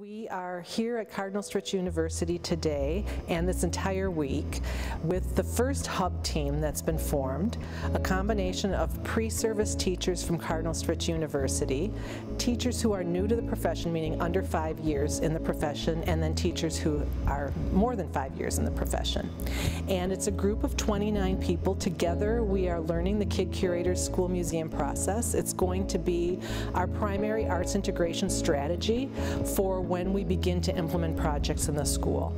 We are here at Cardinal Stritch University today and this entire week with the first hub team that's been formed, a combination of pre-service teachers from Cardinal Stritch University, teachers who are new to the profession, meaning under 5 years in the profession, and then teachers who are more than 5 years in the profession. And it's a group of 29 people. Together we are learning the Kid Curators school museum process. It's going to be our primary arts integration strategy for when we begin to implement projects in the school.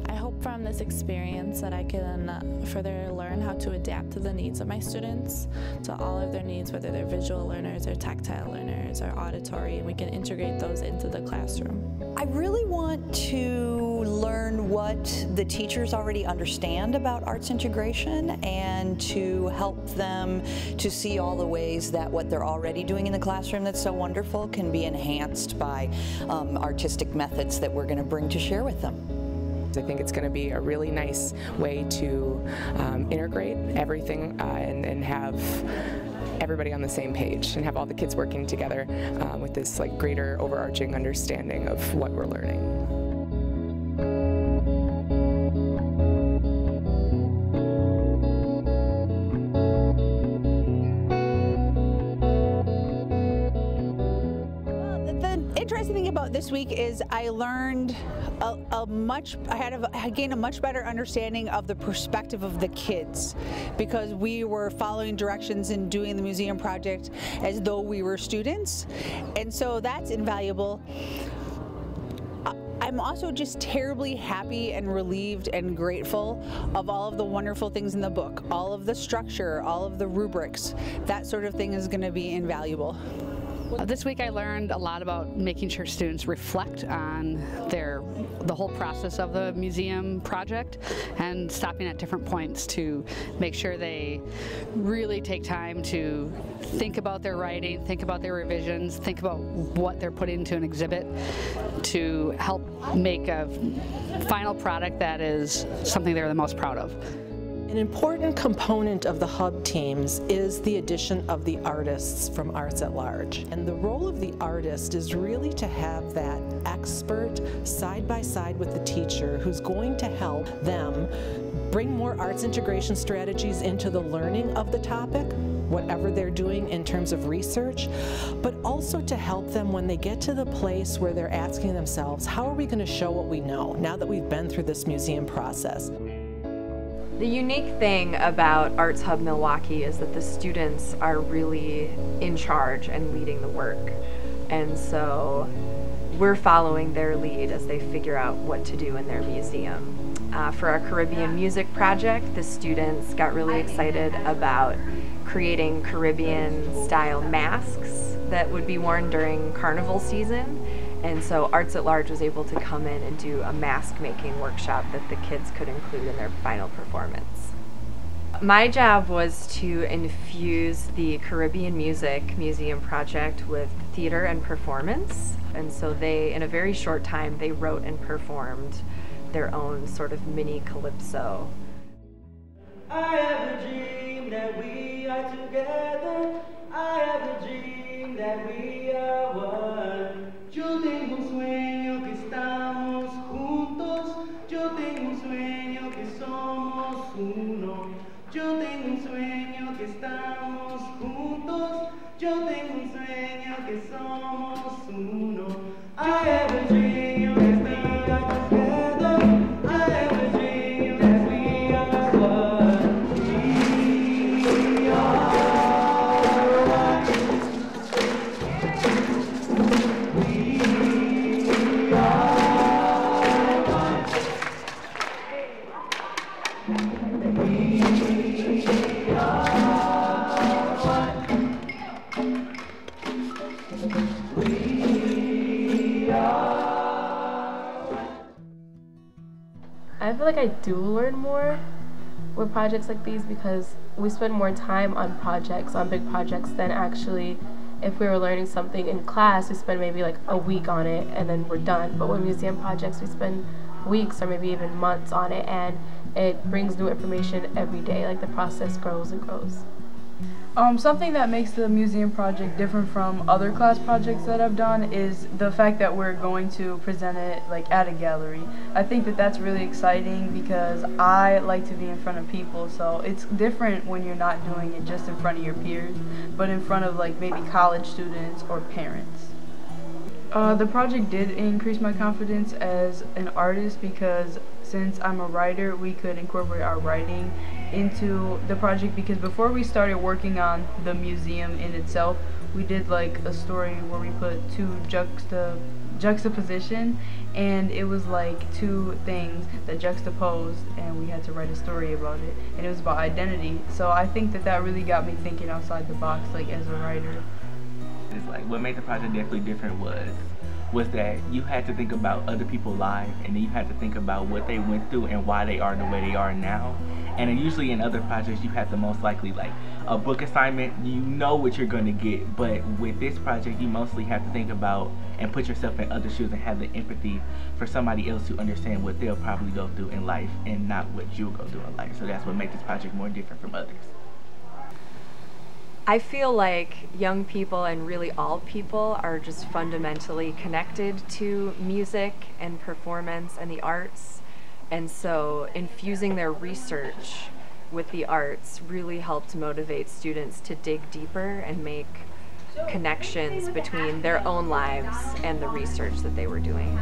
I hope from this experience that I can further learn how to adapt to the needs of my students, to all of their needs, whether they're visual learners or tactile learners or auditory, and we can integrate those into the classroom. I really want to learn what the teachers already understand about arts integration and to help them to see all the ways that what they're already doing in the classroom that's so wonderful can be enhanced by artistic methods that we're going to bring to share with them. I think it's going to be a really nice way to integrate everything and have everybody on the same page and have all the kids working together with this greater overarching understanding of what we're learning. The interesting thing about this week is I learned I gained a much better understanding of the perspective of the kids, because we were following directions and doing the museum project as though we were students, and so that's invaluable. I'm also just terribly happy and relieved and grateful of all of the wonderful things in the book, all of the structure, all of the rubrics. That sort of thing is going to be invaluable. This week I learned a lot about making sure students reflect on the whole process of the museum project and stopping at different points to make sure they really take time to think about their writing, think about their revisions, think about what they're putting into an exhibit to help make a final product that is something they're the most proud of. An important component of the hub teams is the addition of the artists from artsHUBmke. And the role of the artist is really to have that expert side by side with the teacher who's going to help them bring more arts integration strategies into the learning of the topic, whatever they're doing in terms of research, but also to help them when they get to the place where they're asking themselves, how are we going to show what we know now that we've been through this museum process? The unique thing about artsHUB Milwaukee is that the students are really in charge and leading the work. And so we're following their lead as they figure out what to do in their museum. For our Caribbean music project, the students got really excited about creating Caribbean-style masks that would be worn during carnival season. And so artsHUBmke was able to come in and do a mask making workshop that the kids could include in their final performance. My job was to infuse the Caribbean Music Museum project with theater and performance. And so they, in a very short time, they wrote and performed their own sort of mini calypso. I have a dream that we are together. I have a dream that we are one. Yo tengo un sueño que estamos juntos. Yo tengo un sueño que somos uno. Yo tengo un sueño que estamos juntos. Yo tengo un sueño que somos uno. I have a dream that we are together. I have a dream that we are one. We are. I feel like I do learn more with projects like these because we spend more time on projects, on big projects, than actually if we were learning something in class, we spend maybe like a week on it and then we're done. But with museum projects, we spend weeks or maybe even months on it, and it brings new information every day. Like the process grows and grows. Something that makes the museum project different from other class projects that I've done is the fact that we're going to present it like at a gallery. I think that that's really exciting because I like to be in front of people, so it's different when you're not doing it just in front of your peers, but in front of like maybe college students or parents. The project did increase my confidence as an artist because since I'm a writer, we could incorporate our writing into the project, because before we started working on the museum in itself, we did like a story where we put two juxtaposition, and it was like two things that juxtaposed, and we had to write a story about it, and it was about identity. So I think that that really got me thinking outside the box, like as a writer. It's like what made the project definitely different was that you had to think about other people's lives, and then you had to think about what they went through and why they are the way they are now. And then usually in other projects you have to most likely like a book assignment, you know what you're going to get, but with this project you mostly have to think about and put yourself in other shoes and have the empathy for somebody else to understand what they'll probably go through in life and not what you'll go through in life. So that's what makes this project more different from others. I feel like young people and really all people are just fundamentally connected to music and performance and the arts. And so infusing their research with the arts really helped motivate students to dig deeper and make connections between their own lives and the research that they were doing.